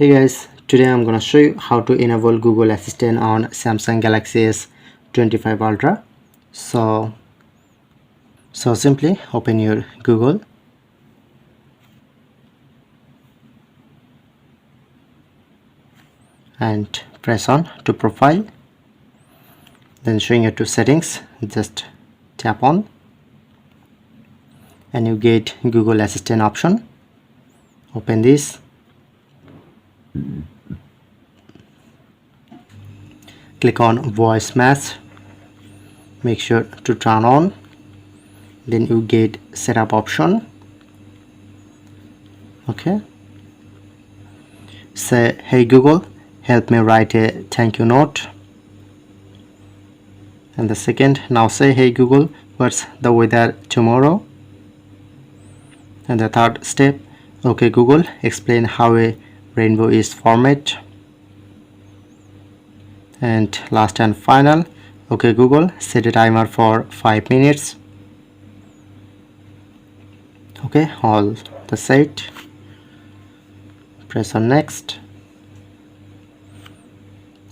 Hey guys, today I'm gonna show you how to enable Google Assistant on Samsung Galaxy S25 Ultra. So simply open your Google and press on to profile, then showing you to settings, just tap on and you get Google Assistant option. Open this, click on voice match, make sure to turn on, then you get setup option. Okay, say hey Google, help me write a thank you note. And the second, now say hey Google, what's the weather tomorrow? And the third step, okay Google, explain how a rainbow is formed. And last and final, okay Google, set a timer for 5 minutes. Okay, all the set. Press on next.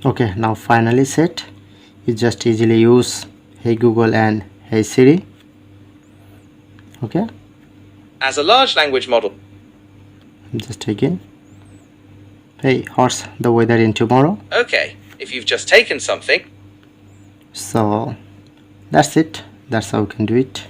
Okay, now finally set. You just easily use hey Google and hey Siri. Okay, as a large language model. just again, hey what's the weather in tomorrow? Okay, if you've just taken something. So that's it, that's how you can do it.